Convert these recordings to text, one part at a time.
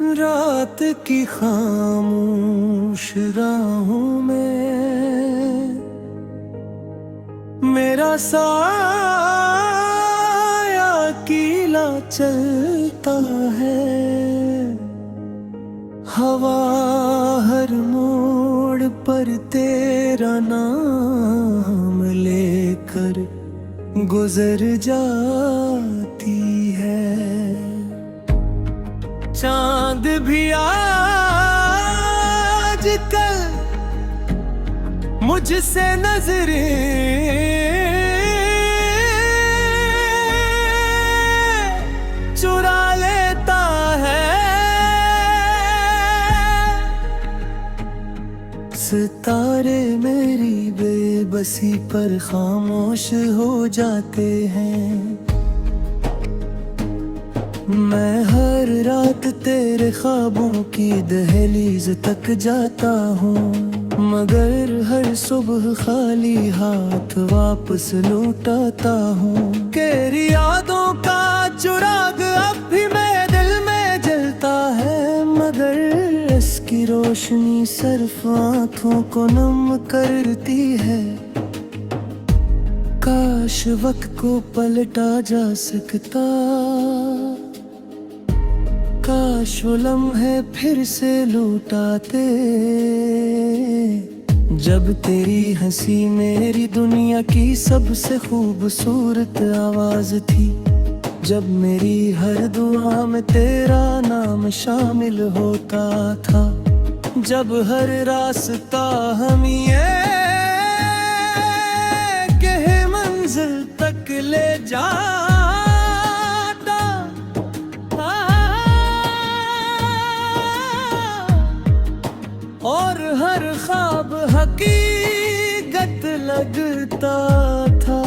रात की खामोश राहों में मेरा साया कीला चलता है। हवा हर मोड़ पर तेरा नाम लेकर गुजर जाती है। चांद भी आजकल मुझसे नजरें चुरा लेता है। सितारे मेरी बेबसी पर खामोश हो जाते हैं। मैं हर रात तेरे ख्वाबों की दहलीज तक जाता हूँ, मगर हर सुबह खाली हाथ वापस लौटाता हूँ। तेरी यादों का चिराग अब भी मेरे दिल में जलता है, मगर इसकी रोशनी सिर्फ आँखों को नम करती है। काश वक्त को पलटा जा सकता, काश वो लम्हे फिर से लौटाते, जब तेरी हंसी मेरी दुनिया की सबसे खूबसूरत आवाज थी। जब मेरी हर दुआ में तेरा नाम शामिल होता था। जब हर रास्ता हम ये कहे मंजिल तक ले जा और हर ख्वाब हकीकत लगता था।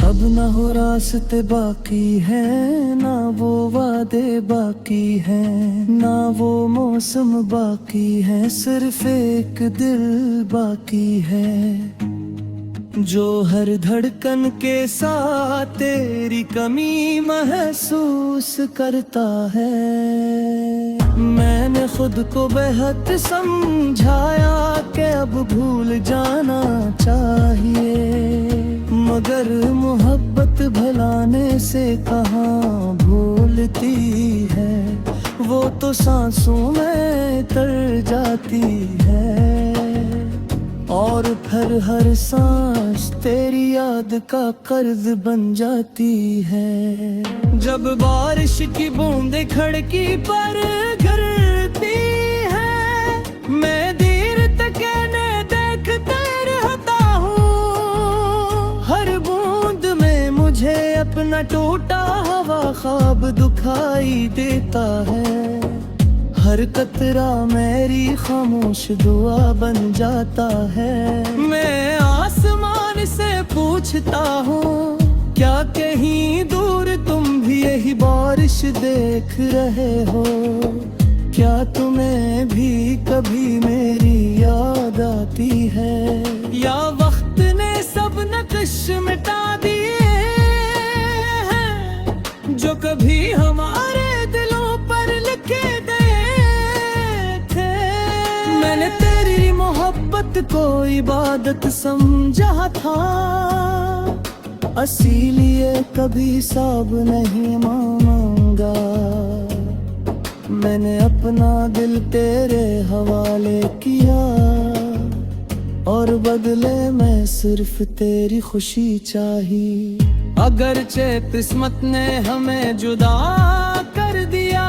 अब ना हो रास्ते बाकी हैं, ना वो वादे बाकी हैं, ना वो मौसम बाकी है, सिर्फ एक दिल बाकी है जो हर धड़कन के साथ तेरी कमी महसूस करता है। मैंने खुद को बेहद समझाया कि अब भूल जाना चाहिए, मगर मोहब्बत भुलाने से कहाँ भूलती है। वो तो सांसों में तर जाती है और फिर हर सांस तेरी याद का कर्ज बन जाती है। जब बारिश की बूंदें खिड़की पर गिरती है, मैं देर तक देखते रहता हूँ। हर बूंद में मुझे अपना टूटा हुआ ख्वाब दिखाई देता है। हर कतरा मेरी खामोश दुआ बन जाता है। मैं आसमान से पूछता हूँ, क्या कहीं दूर तुम भी यही बारिश देख रहे हो? क्या तुम्हें भी कभी मेरी याद आती है, या वक्त ने सब नक्श मिटा दिए हैं जो कभी हमारे दिलों पर लिखे गए थे। मैंने तेरी मोहब्बत को इबादत समझा था, इसीलिए कभी सब नहीं मांगा। मैंने अपना दिल तेरे हवाले किया और बदले में सिर्फ तेरी खुशी चाहिए। अगरचे किस्मत ने हमें जुदा कर दिया,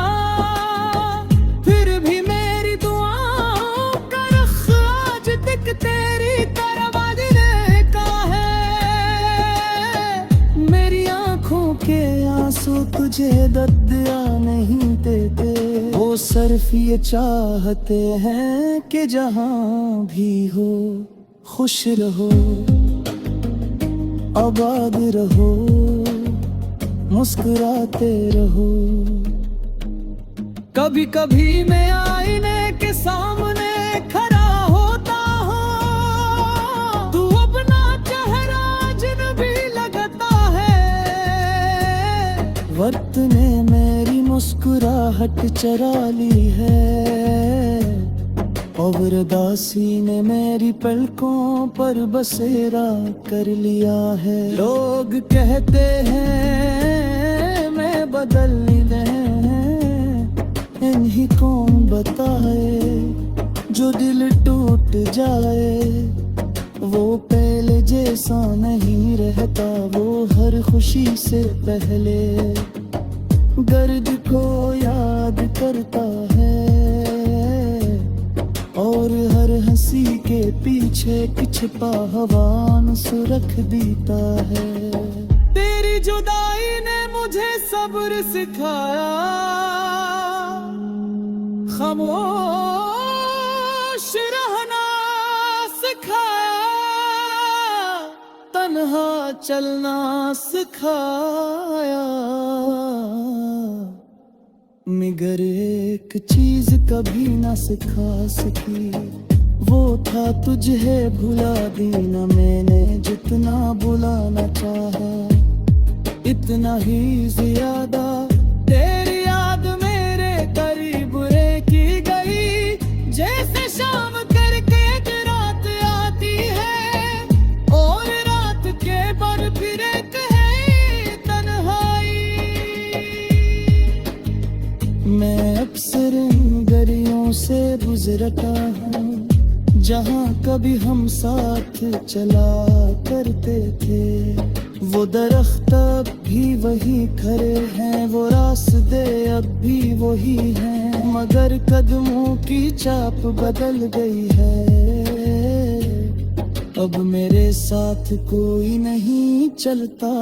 फिर भी मेरी दुआओं का रुख आज तक तेरी तरफ देखा है। मेरी आंखों के आंसू तुझे दर्दिया नहीं देते, वो सिर्फ ये चाहते हैं कि जहां भी हो खुश रहो, आबाद रहो, मुस्कुराते रहो। कभी कभी मैं आईने के सामने खड़ा होता हूँ, तू अपना चेहरा अजनबी लगता है। वक्त ने मेरी मुस्कुरा आहट चरा ली है, और दासी ने मेरी पलकों पर बसेरा कर लिया है। लोग कहते हैं मैं बदल गए, इन्हीं कौन बताए जो दिल टूट जाए वो पहले जैसा नहीं रहता, वो हर खुशी से पहले गर्द को याद करता है, और हर हंसी के पीछे एक छिपा हवान सुरख देता है। तेरी जुदाई ने मुझे सब्र सिखाया, खामोश रहना सिखाया, तन्हा चलना सिखाया, मगर एक चीज कभी ना सिखा सकी, वो था तुझे भुला देना। मैंने जितना भुलाना चाहा इतना ही ज्यादा तेरी याद मेरे करीब रह की गई। जैसे शाम करके रात आती है और रात के पर फिर एक है तन्हाई। मैं अक्सर इन गलियों से गुजरता हूँ जहाँ कभी हम साथ चला करते थे। वो दरख्त अब भी वही खड़े हैं, वो रास्ते अब भी वही हैं, मगर कदमों की चाप बदल गई है। अब मेरे साथ कोई नहीं चलता,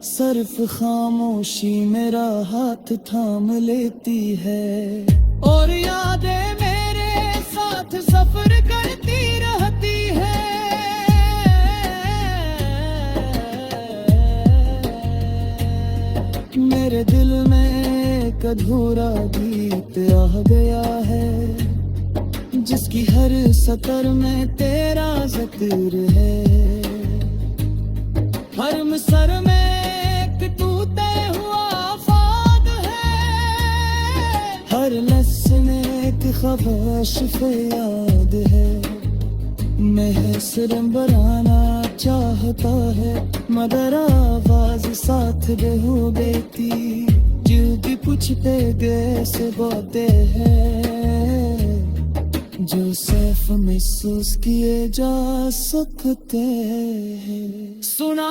सिर्फ खामोशी मेरा हाथ थाम लेती है, और यादें मेरे साथ सफर करती रहती है। मेरे दिल में एक अधूरा गीत आ गया है, जिसकी हर सतर में तेरा जिक्र है। हर मिसर में एक तू तय हुआ फाद है, हर लफ्ज़ में एक ख़वाश याद है। महसूर बनाना चाहता है, मगर आवाज साथ दे हो बेटी, जल्दी पूछते गए से बातें हैं जो सिर्फ महसूस किए जा सकते हैं। सुना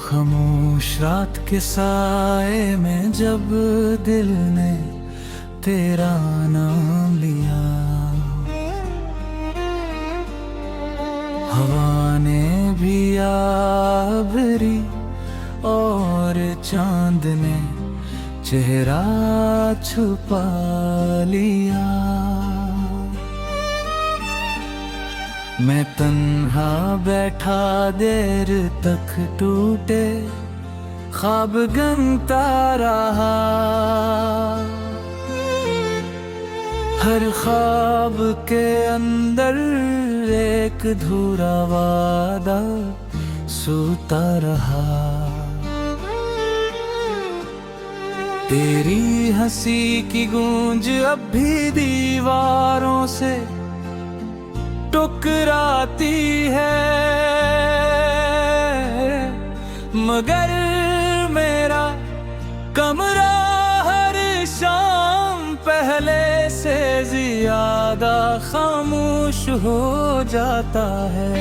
खामोश रात के साए में जब दिल ने तेरा नाम लिया, हवा ने भी आ भरी और चांद ने चेहरा छुपा लिया। मैं तन्हा बैठा देर तक टूटे ख्वाब गनता रहा, हर ख्वाब के अंदर एक धूरा वादा सोता रहा। तेरी हंसी की गूंज अब भी दीवारों से टुकराती है, मगर मेरा कमरा हर शाम पहले से ज्यादा खामोश हो जाता है।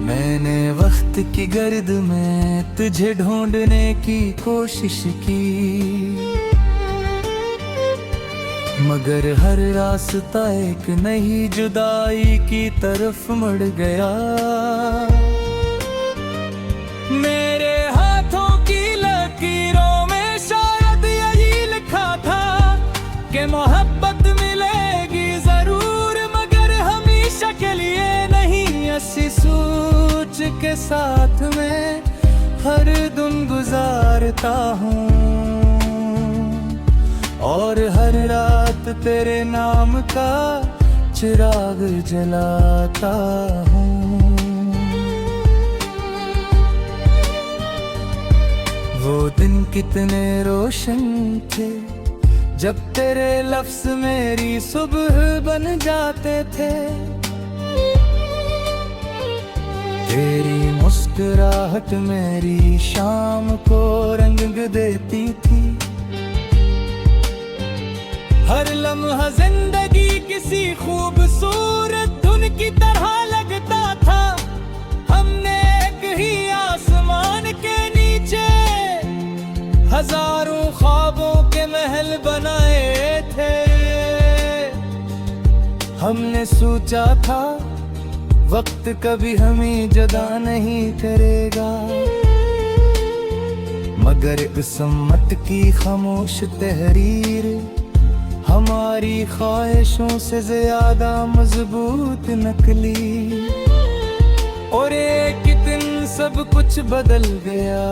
मैंने वक्त की गर्द में तुझे ढूंढने की कोशिश की, मगर हर रास्ता एक नई जुदाई की तरफ मुड़ गया। मेरे हाथों की लकीरों में शायद यही लिखा था कि मोहब्बत मिलेगी जरूर, मगर हमेशा के लिए हंसी सोच के साथ में हर दिन गुजारता हूँ, और हर रात तेरे नाम का चिराग जलाता हूँ। वो दिन कितने रोशन थे जब तेरे लफ्ज मेरी सुबह बन जाते थे। तेरी मुस्कुराहट मेरी शाम को रंग देती थी। हर लम्हा जिंदगी किसी खूबसूरत धुन की तरह लगता था। हमने एक ही आसमान के नीचे हजारों ख्वाबों के महल बनाए थे। हमने सोचा था वक्त कभी हमें जुदा नहीं करेगा, मगर किस्मत की खामोश तहरीर हमारी ख्वाहिशों से ज्यादा मजबूत निकली। और एक दिन सब कुछ बदल गया,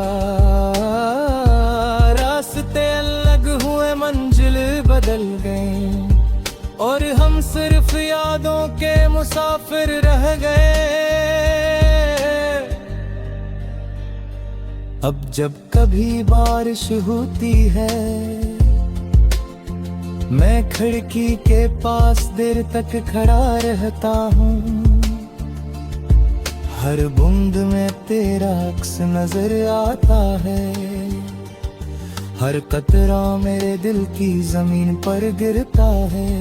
रास्ते अलग हुए, मंजिल बदल गए, और हम सिर्फ यादों के मुसाफिर रह गए। अब जब कभी बारिश होती है, मैं खिड़की के पास देर तक खड़ा रहता हूँ। हर बूंद में तेरा अक्स नजर आता है, हर कतरा मेरे दिल की जमीन पर गिरता है,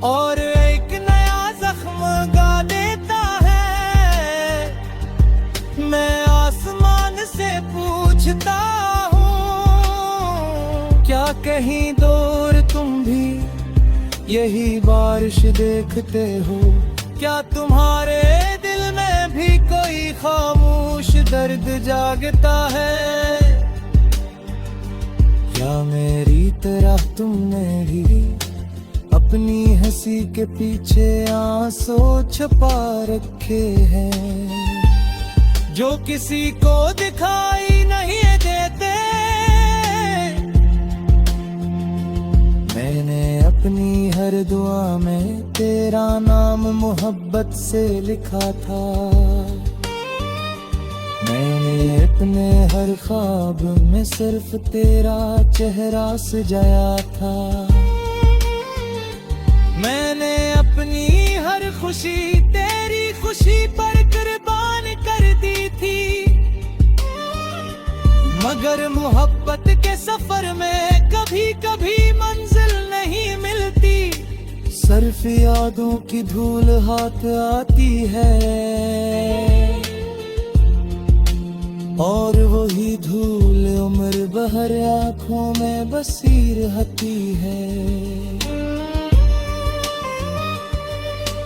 और एक नया जख्म गा देता है। मैं आसमान से पूछता हूँ, क्या कहीं दूर तुम भी यही बारिश देखते हो? क्या तुम्हारे दिल में भी कोई खामोश दर्द जागता है? या मेरी तरह तुमने भी अपनी हंसी के पीछे आंसू छुपा रखे हैं, जो किसी को दिखाई नहीं देते? मैंने अपनी हर दुआ में तेरा नाम मोहब्बत से लिखा था। मैंने अपने हर ख्वाब में सिर्फ तेरा चेहरा सजाया था। मैंने अपनी हर खुशी तेरी खुशी पर कुर्बान कर दी थी, मगर मोहब्बत के सफर में कभी कभी मंजिल नहीं मिलती। सिर्फ यादों की धूल हाथ आती है, और वही धूल उम्र भर आँखों में बसी रहती है।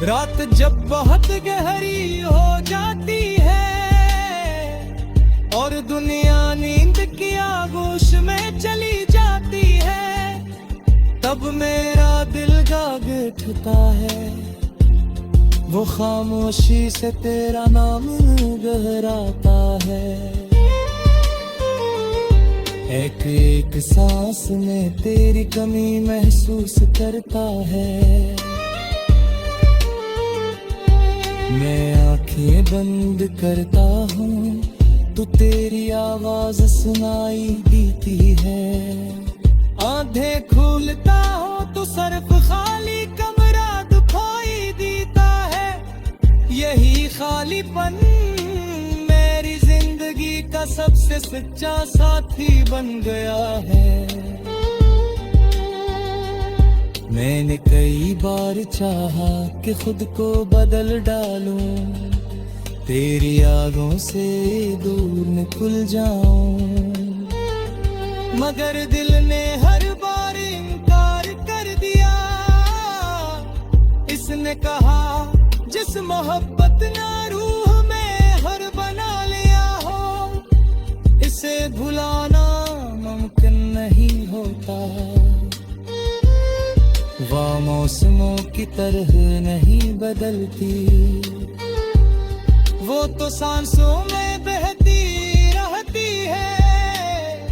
रात जब बहुत गहरी हो जाती है और दुनिया नींद की आगोश में चली जाती है, तब मेरा दिल जाग उठता है। वो खामोशी से तेरा नाम गहराता है। एक एक सांस में तेरी कमी महसूस करता है। मैं आंखें बंद करता हूँ तो तेरी आवाज सुनाई देती है। आंखें खोलता हूँ तो सिर्फ खाली कमरा दिखाई देता है। यही खालीपन मेरी जिंदगी का सबसे सच्चा साथी बन गया है। मैंने कई बार चाहा कि खुद को बदल डालूं, तेरी यादों से दूर निकल जाऊं, मगर दिल ने हर बार इनकार कर दिया। इसने कहा जिस मोहब्बत ने रूह में हर बना लिया हो, इसे भुलाना मुमकिन नहीं होता। वह मौसमों की तरह नहीं बदलती, वो तो सांसों में बहती रहती है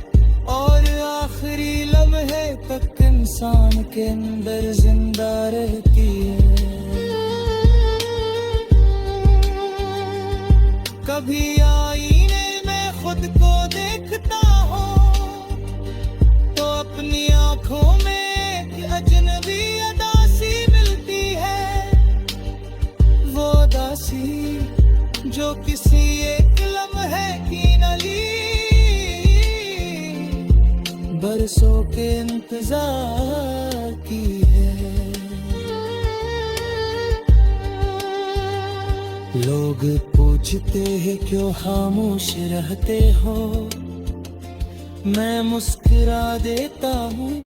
और आखिरी लम्हे तक इंसान के अंदर जिंदा रहती है। कभी आईने में खुद को देखता हूँ तो अपनी आंखों में एक अजनबी अदासी मिलती है, वो अदासी जो किसी एक लम्हे की नली बरसों के इंतजार की है। लोग पूछते हैं क्यों खामोश रहते हो, मैं मुस्कुरा देता हूँ।